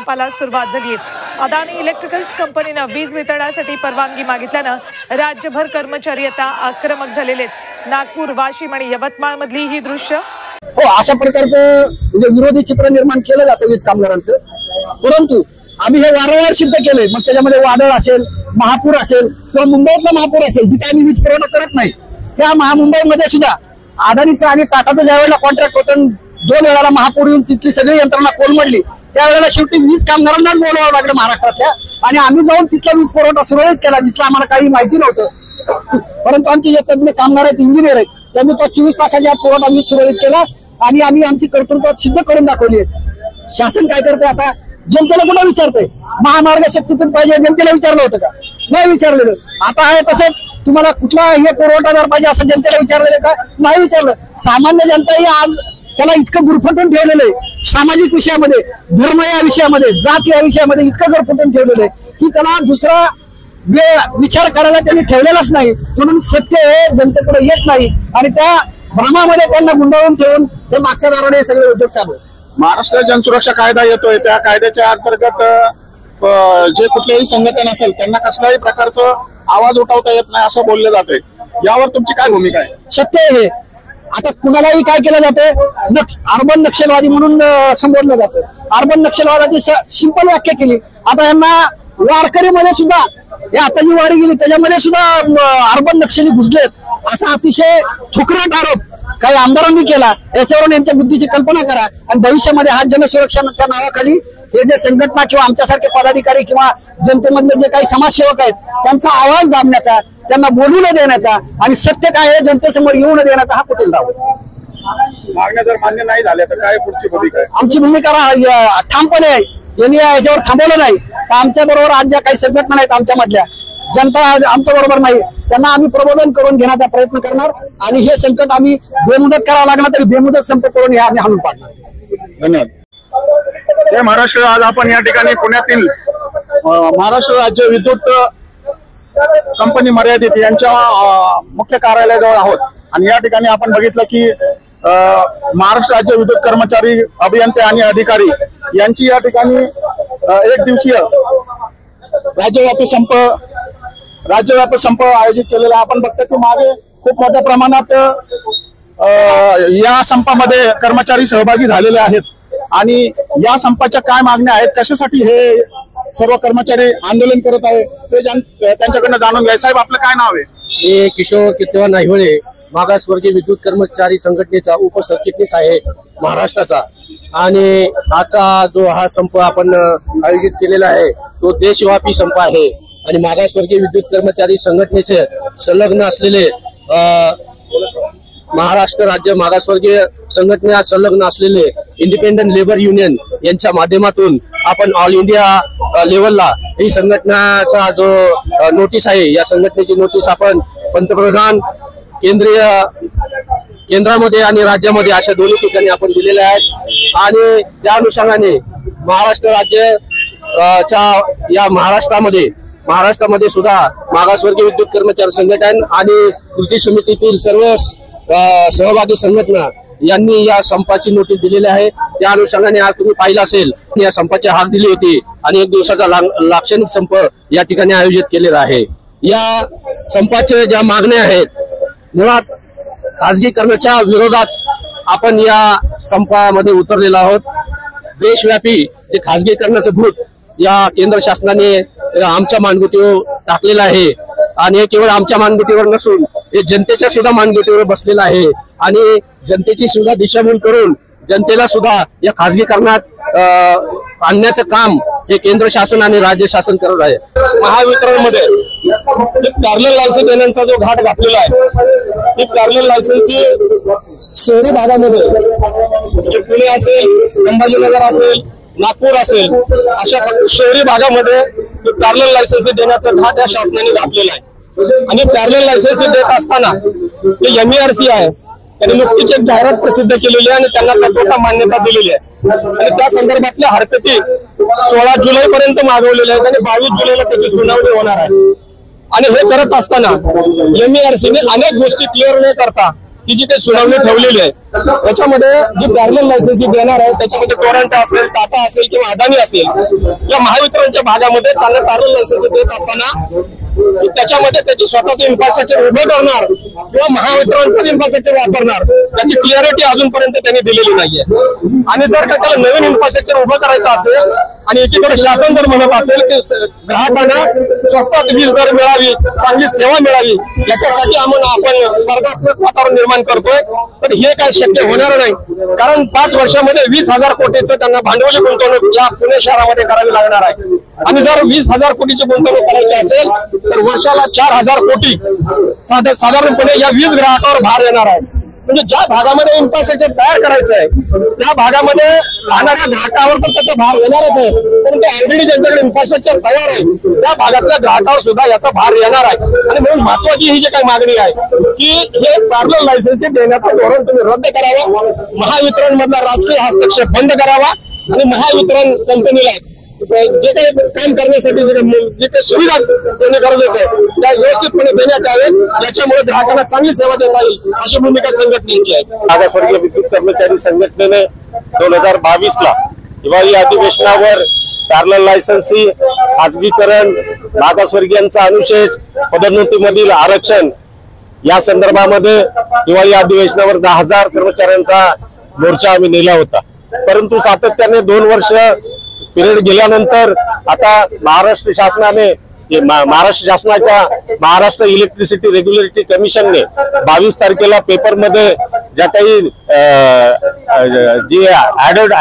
वार्तालापाला सुरुवात झाली आहे। अदानी इलेक्ट्रिकल्स कंपनीने वीज वितरणासाठी परवानगी मागितल्यानं राज्यभर कर्मचारी आता आक्रमक झालेले आहेत। नागपूर, वाशिम आणि यवतमाळ मधली ही दृश्य हो अशा प्रकारचं विरोधी चित्र निर्माण केलं जातं वीज कामगारांचं। परंतु आम्ही हे वारंवार सिद्ध केलंय। मग त्याच्यामध्ये वादळ असेल, महापूर असेल किंवा मुंबईतला महापूर असेल, जिथे आम्ही वीज पुरवठा करत नाही, त्या महामुंबईमध्ये सुद्धा अदानीचं आणि टाटाचं ज्या वेळेला कॉन्ट्रॅक्ट होतं, 2 वेळाला महापूर येऊन तिथली सगळी यंत्रणा कोलमडली, त्यावेळेला शेवटी वीज कामगारांनाच बोलवावं लागलं महाराष्ट्रातल्या, आणि आम्ही जाऊन तिथला वीज पुरवठा सुरळीत केला जिथला आम्हाला काही माहिती नव्हतं। परंतु आमचे जे तज्ञ कामगार आहेत, इंजिनियर आहेत, त्यांनी तो 24 तासाच्या पुरवठा वीज सुरळीत केला आणि आम्ही आमची कर्तृत्व सिद्ध करून दाखवली आहे। शासन काय करते आता? जनतेला कुठं विचारतंय? महामार्ग शक्तीपीठ पाहिजे जनतेला विचारलं होतं का? नाही विचारलेलं। आता आहे तसंच तुम्हाला कुठला हे पुरवठादार पाहिजे असं जनतेला विचारलेलं का? नाही विचारलं। सामान्य जनताही आज त्याला इतकं गुरफटून ठेवलेलं आहे, सामाजिक विषयामध्ये, धर्म या विषयामध्ये, जात या विषयामध्ये इतकं गुरफटून ठेवलेलं आहे की त्याला दुसरा विचार करायला त्यांनी ठेवलेलाच नाही। म्हणून सत्य हे जनतेकडे येत नाही आणि त्या भ्रमामध्ये त्यांना गुंडाळून ठेवून हे मागच्या दाराने सगळे उद्योग चालू आहेत। महाराष्ट्र जनसुरक्षा कायदा येतोय, त्या कायद्याच्या अंतर्गत जे कुठलेही संघटन असेल त्यांना कसल्याही प्रकारचं आवाज उठवता येत नाही असं बोललं जातंय। यावर तुमची काय भूमिका आहे? सत्य आहे हे। आता कुणालाही काय केलं जातं, अर्बन नक्षलवादी म्हणून संबोधलं जातं। अर्बन नक्षलवादाची सिंपल व्याख्या केली। आता यांना वारकरीमध्ये सुद्धा आता जी वारी गेली त्याच्यामध्ये सुद्धा अर्बन नक्षली घुसलेत असा अतिशय ठुकराट आरोप काही आमदारांनी केला। याच्यावरून यांच्या बुद्धीची कल्पना करा आणि भविष्यामध्ये हा जनसुरक्षाच्या नावाखाली हे जे संघटना किंवा आमच्यासारखे पदाधिकारी किंवा जनतेमधले जे काही समाजसेवक आहेत त्यांचा आवाज दाबण्याचा, त्यांना बोलू न देण्याचा आणि सत्य काय आहे जनतेसमोर येऊ न देण्याचा हा कुठेल दावा। मागण्या जर मान्य नाही झाल्या तर काय पुढची भूमिका आहे? आमची भूमिका ठामपणे आहे। यांनी याच्यावर थांबवलं नाही तर आमच्या बरोबर आज ज्या काही संघटना आहेत आमच्या मधल्या, जनता आमच्या बरोबर नाही, त्यांना आम्ही प्रबोधन करून घेण्याचा प्रयत्न करणार आणि हे संकट आम्ही बेमुदत करावं लागणार तरी बेमुदत संप करून हे आम्ही हाणून पाडणार। धन्यवाद। जय महाराष्ट्र। आज आपण या ठिकाणी पुण्यातील महाराष्ट्र राज्य विद्युत कंपनी मर्यादित यांच्या मुख्य कार्यालयाजवळ आहोत आणि या ठिकाणी आपण बघितलं की महाराष्ट्र राज्य विद्युत कर्मचारी, अभियंते आणि अधिकारी यांची या ठिकाणी 1 दिवसीय राज्यव्यापी संप आयोजित केलेला आपण बघतो की मागे खूप मोठ्या प्रमाणात या संपामध्ये कर्मचारी सहभागी झालेले आहेत आणि या संपाच्या काय मागण्या आहेत, कशासाठी हे सर्व कर्मचारी आंदोलन करत आहे ते त्यांच्याकडनं जाणून घ्यायचं। साहेब आपलं काय नाव आहे? मी किशोर कित्तेवार नायवळे, मागासवर्गीय विद्युत कर्मचारी संघटनेचा उपसरचिटणीस आहे महाराष्ट्राचा। आणि आजचा जो हा संप आपण आयोजित केलेला आहे तो देशव्यापी संप आहे आणि मागासवर्गीय विद्युत कर्मचारी संघटनेचे संलग्न असलेले महाराष्ट्र राज्य मागासवर्गीय संघटनेला संलग्न असलेले इंडिपेंडंट लेबर युनियन यांच्या माध्यमातून आपण ऑल इंडिया लेवलला ही संघटनाचा जो नोटीस आहे, या संघटनेची नोटीस आपण पंतप्रधान, केंद्रामध्ये आणि राज्यामध्ये अशा दोन्ही ठिकाणी आपण दिलेल्या आहेत। आणि त्या अनुषंगाने महाराष्ट्र राज्याच्या या महाराष्ट्रामध्ये सुद्धा मागासवर्गीय विद्युत कर्मचारी संघटन आणि कृती समितीतील सर्व सहभागी संघटना यांनी या संपाची नोटीस दिलेली आहे। त्या अनुषंगाने आज तुम्ही पाहिलं असेल या संपाची हाक दिली होती आणि 1 दिवसाचा लाक्षणिक संप या ठिकाणी आयोजित केलेला आहे। या संपाचे ज्या मागण्या आहेत, मुळात खाजगीकरणाच्या विरोधात आपण या संपामध्ये उतरलेलो आहोत। देशव्यापी जे खाजगीकरणाचं भूत या केंद्र शासनाने आमच्या मानगुटीवर टाकलेलं आहे आणि हे केवळ आमच्या मानगुटीवर नसून हे जनतेच्या सुद्धा मानगुटीवर बसलेलं आहे आणि जनतेची सुद्धा दिशाभूल करून जनतेला सुद्धा या खाजगीकरणात आणण्याचं काम हे केंद्र शासन आणि राज्य शासन करत आहे। महावितरणमध्ये पॅरलल लायसन्स देण्याचा जो घाट घातलेला आहे, ती पॅरलल लायसन्स शहरी भागामध्ये पुणे असेल, संभाजीनगर असेल, नागपूर असेल अशा शहरी भागामध्ये पॅरलल लायसन्स देण्याचा घाट या शासनाने घातलेला आहे। आणि पॅरलल लायसन्स देत असताना जे MERC आहे त्यांनी नुकतीच एक जाहिरात प्रसिद्ध केलेली आहे आणि त्यांना तत्वता मान्यता दिलेली आहे आणि त्या संदर्भातल्या हरकती 16 जुलै पर्यंत मागवलेल्या आहेत आणि 22 जुलैला त्याची सुनावणी होणार आहे। आणि हे करत असताना MERC ने अनेक गोष्टी क्लिअर न करता ही जी काही सुनावणी ठेवलेली आहे त्याच्यामध्ये जी पॅरलल लायसन्स देणार आहे त्याच्यामध्ये टोरंटो असेल, टाटा असेल किंवा अदानी असेल या महावितरणच्या भागामध्ये त्यांना पॅरलल लायसन्स देत असताना त्याच्यामध्ये त्याची स्वतःचे इन्फ्रास्ट्रक्चर उभं करणार किंवा महावितरणचं इन्फ्रास्ट्रक्चर वापरणार त्याची क्लिअरिटी अजूनपर्यंत त्यांनी दिलेली नाहीये. आणि जर का त्याला नवीन इन्फ्रास्ट्रक्चर उभं करायचं असेल आणि एकीकडे शासन जर म्हणत असेल की ग्राहकांना स्वस्तात वीज दर मिळावी, चांगली सेवा मिळावी याच्यासाठी आपण स्पर्धात्मक वातावरण निर्माण करतोय, तर हे काय शक्य होणार नाही. कारण 5 वर्षामध्ये 20,000 कोटीचं त्यांना भांडवली गुंतवणूक या पुणे शहरामध्ये करावी लागणार आहे. आणि जर 20,000 कोटीची गुंतवणूक करायची असेल तर वर्षाला 4,000 कोटी साधारणपणे या वीज ग्राहकावर भार येणार आहे. म्हणजे ज्या भागामध्ये इन्फ्रास्ट्रक्चर तयार करायचं आहे त्या भागामध्ये राहणाऱ्या ग्राहकावर तर त्याचा भार येणारच आहे, परंतु ऑलरेडी ज्यांच्याकडे इन्फ्रास्ट्रक्चर तयार आहे त्या भागातल्या ग्राहकावर सुद्धा याचा भार येणार आहे. आणि म्हणून महत्वाची ही जी काही मागणी आहे की हे पॅरलल लायसन्स देण्याचं धोरण तुम्ही रद्द करावं, महावितरण मधला राजकीय हस्तक्षेप बंद करावा आणि महावितरण कंपनीला जे काही काम करण्यासाठी जे काही सुविधा देणे गरजेचं आहे त्या व्यवस्थितपणे देण्यात यावे, याच्यामुळे ग्राहकांना चांगली सेवा देता येईल अशी भूमिका संघटनेची आहे. मागासवर्गीय विद्युत कर्मचारी संघटनेने 2022ला हिवाळी अधिवेशनावर पॅरलल लायसन्सी, खाजगीकरण, मागासवर्गीयांचा अनुशेष, पदोन्नतीमधील आरक्षण या संदर्भामध्ये हिवाळी अधिवेशनावर 10,000 कर्मचाऱ्यांचा मोर्चा आम्ही नेला होता. परंतु सातत्याने 2 वर्ष पिरियड गेल्यानंतर आता महाराष्ट्र शासनाच्या महाराष्ट्र इलेक्ट्रिसिटी रेग्युलेटरी कमिशनने 22 तारखेला पेपरमध्ये ज्या काही जी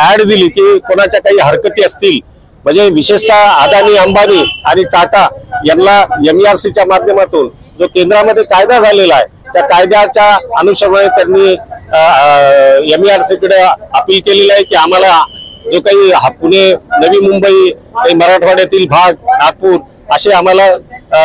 ऍड दिली की कोणाच्या काही हरकती असतील, म्हणजे विशेषतः अदानी, अंबानी आणि टाटा यांना MERCच्या माध्यमातून जो केंद्रामध्ये कायदा झालेला आहे त्या कायद्याच्या अनुषंगाने त्यांनी MERCकडे अपील केलेलं आहे की आम्हाला जो काही पुणे, नवी मुंबई, मराठवाड्यातील भाग, नागपूर असे आम्हाला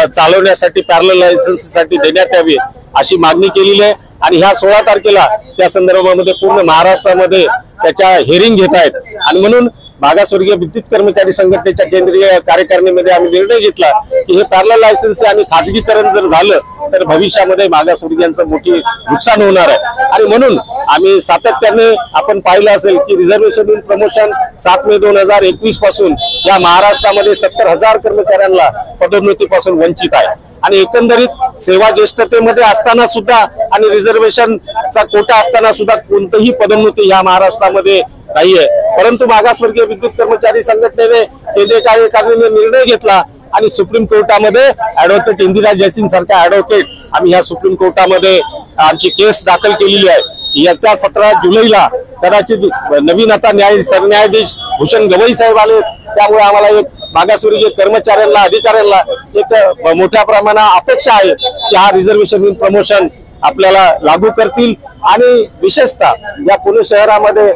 चालवण्यासाठी पॅरलल लायसन्ससाठी देण्यात यावी अशी मागणी केलेली आहे. आणि ह्या 16 तारखेला त्या संदर्भामध्ये पूर्ण महाराष्ट्रामध्ये त्याच्या हिअरिंग घेत आहेत. आणि म्हणून मागासवर्गीय विद्युत कर्मचारी संघटनेच्या केंद्रीय कार्यकारिणीमध्ये आम्ही निर्णय घेतला की हे पॅरलल लायसन्स आणि खाजगीकरण जर झालं तर भविष्यामध्ये मागासवर्गीयांचं मोठी नुकसान होणार आहे. आणि म्हणून आम्ही सातत्याने आपण पाहिलं असेल की रिझर्वेशन इन प्रमोशन 7 मे 2021 पासून या महाराष्ट्रामध्ये 70,000 कर्मचाऱ्यांना पदोन्नतीपासून वंचित आहे. आणि एकंदरीत सेवा ज्येष्ठतेमध्ये असताना सुद्धा आणि रिझर्वेशनचा कोटा असताना सुद्धा कोणतीही पदोन्नती या महाराष्ट्रामध्ये नाहीये. परंतु मागासवर्गीय विद्युत कर्मचारी संघटनेने केंद्रीय कार्यकारिणीने निर्णय घेतला आणि सुप्रीम कोर्टामध्ये ऍडव्होकेट इंदिरा जयसिंग सारख्या ऍडव्होकेट आम्ही ह्या सुप्रीम कोर्टामध्ये आमची केस दाखल केलेली आहे. येत्या 17 जुलैला कदाचित नवीन आता सरन्यायाधीश भूषण गवई साहेब आले, त्यामुळे आम्हाला एक मागासवर्गीय कर्मचाऱ्यांना, अधिकाऱ्यांना एक मोठ्या प्रमाणात अपेक्षा आहे की हा रिझर्वेशन इन प्रमोशन आपल्याला लागू करतील. आणि विशेषतः या पुणे शहरामध्ये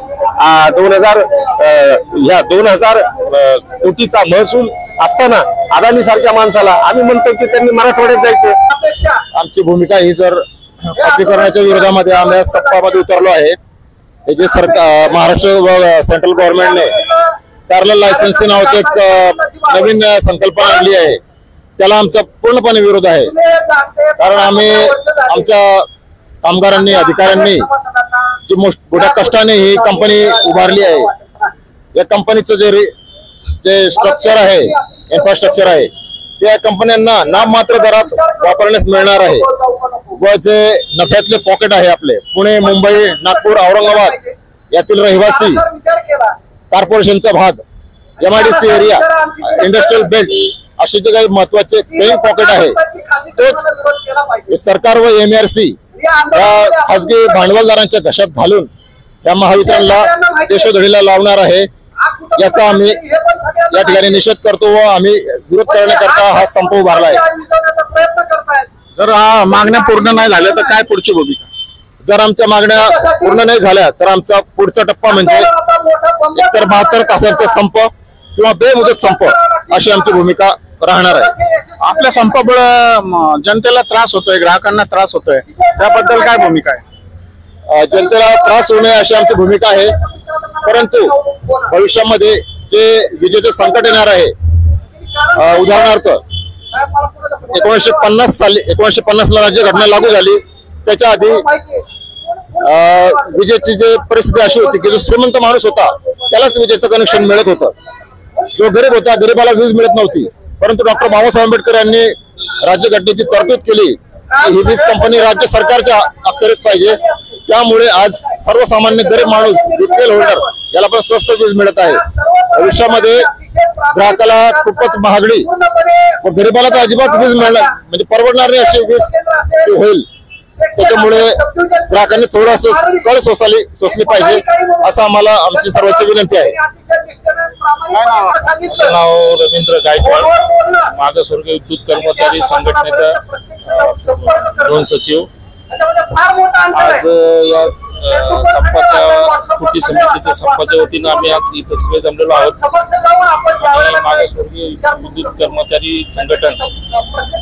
2000 कोटीचा महसूल असताना अदानी सारख्या माणसाला आम्ही म्हणतो की त्यांनी मराठवाड्यात जायचे. आमची भूमिका ही जर खाजगीकरणाच्या विरोधामध्ये आम्ही सत्तामध्ये उतरलो आहे. हे जे सरकार महाराष्ट्र सेंट्रल गव्हर्नमेंटने पॅरलल लायसन्स नावाची एक नवीन संकल्पना आणली आहे त्याला आमचा पूर्णपणे विरोध आहे. कारण आम्ही आमच्या कामगारांनी, अधिकाऱ्यांनी जी मोठ्या कष्टाने ही कंपनी उभारली आहे, या कंपनीचं जे स्ट्रक्चर आहे, इन्फ्रास्ट्रक्चर आहे, त्या कंपन्यांना नाममात्र दरात वापरण्यास मिळणार आहे. व जे नफ्यातले पॉकेट आहे आपले पुणे, मुंबई, नागपूर, औरंगाबाद यातील रहिवासी, कॉर्पोरेशनचा भाग, MIDC एरिया, इंडस्ट्रियल बेल्ट असे जे काही महत्वाचे पेइंग पॉकेट आहे तोच सरकार व MERC या खासगी भांडवलदारांच्या घशात घालून या महावितरणला देशोधडीला लावणार आहे. याचा आम्ही या ठिकाणी निषेध करतो व आम्ही विरोध करण्याकरता हा संप उभारला आहे. जर मागण्या पूर्ण नाही झाल्या तर काय पुढची भूमिका? जर आमच्या मागण्या पूर्ण नाही झाल्या तर आमचा पुढचा टप्पा म्हणजे एकतर 72 तासांचा संप किंवा बेमुदत संप अशी आमची भूमिका राहणार आहे. आपल्या संपामुळे जनतेला त्रास होतोय, ग्राहकांना त्रास होतोय, त्याबद्दल काय भूमिका आहे? जनतेला त्रास होऊ नये अशी आमची भूमिका आहे. परंतु भविष्यामध्ये जे विजेचे संकट येणार आहे, उदाहरणार्थ 1950 ला राज्यघटना लागू झाली, त्याच्या आधी विजेची जे परिस्थिती अशी होती की जो श्रीमंत माणूस होता त्यालाच विजेचं कनेक्शन मिळत होतं. जो गरीब होता गरीबाला वीज मिळत नव्हती. परंतु डॉक्टर बाबासाहेब आंबेडकर यांनी राज्यघटनेची तरतूद केली की ही वीज कंपनी राज्य सरकारच्या अखत्यारीत पाहिजे. त्यामुळे आज सर्वसामान्य गरीब माणूस बीपीएल होल्डर याला पण स्वस्त वीज मिळत आहे. भविष्यामध्ये ग्राहकाला खूपच महागडी व गरीबाला तर अजिबात वीज मिळणार म्हणजे परवडणार नाही अशी वीज होईल. त्याच्यामुळे ग्राहकांनी थोडंसं कळ सोसली पाहिजे असं आम्हाला आमची सर्वांची विनंती आहे. माझं नाव रवींद्र गायकवाड, मागासवर्गीय विद्युत कर्मचारी संघटनेचा झोन सचिव. आज या संपाच्या कृती समितीच्या संपाच्या वतीनं आम्ही आज इथं सगळे जमलेलो आहोत. आणि मागासवर्गीय विद्युत कर्मचारी संघटन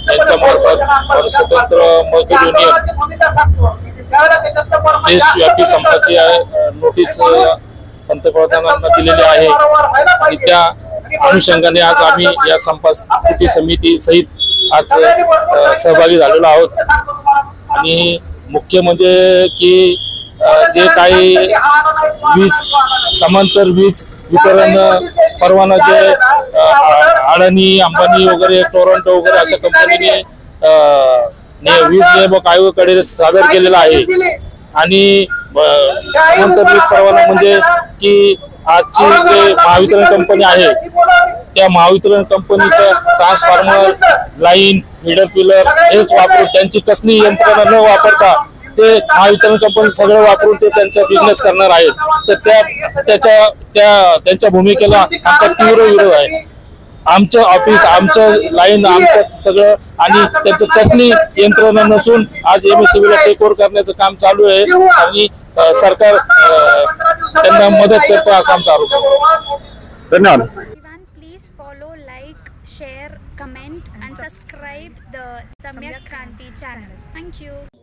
यांच्यामार्फत स्वतंत्र मजदूर युनियन देशव्यापी संपाची नोटीस पंतप्रधानांना दिलेली आहे. आणि त्या अनुषंगाने आज आम्ही या संपा कृती समिती सहित आज सहभागी झालेलो आहोत. आणि मुख्य म्हणजे की जे काही वीज समांतर वीज वितरण परवाना जे अडाणी अंबानी वगैरे टोरंटो वगैरे अशा कंपनीने वीज नियामक आयोगाकडे सादर केलेला आहे. आणि समांतर वीज परवाना म्हणजे की आजची जे महावितरण कंपनी आहे त्या महावितरण कंपनीचं ट्रान्सफॉर्मर लाईन मिडल पिलर हेच वापरून त्यांची कसली यंत्रणा न वापरता ते महावितरण कंपनी सगळं वापरून ते त्यांचा बिझनेस करणार आहेत. तर त्यांच्या भूमिकेला आमचा तीव्र विरोध आहे. आमचं ऑफिस आमचं लाईन आमचं सगळं आणि त्याचं कसली यंत्रणा नसून आज एमएससीबीला टेक ओव्हर करण्याचं काम चालू आहे आणि सरकार त्यांना मदत करतं असा आमचा आरोप आहे. धन्यवाद. Please follow, like, share, comment and subscribe the Samyak Kranti channel. Thank you.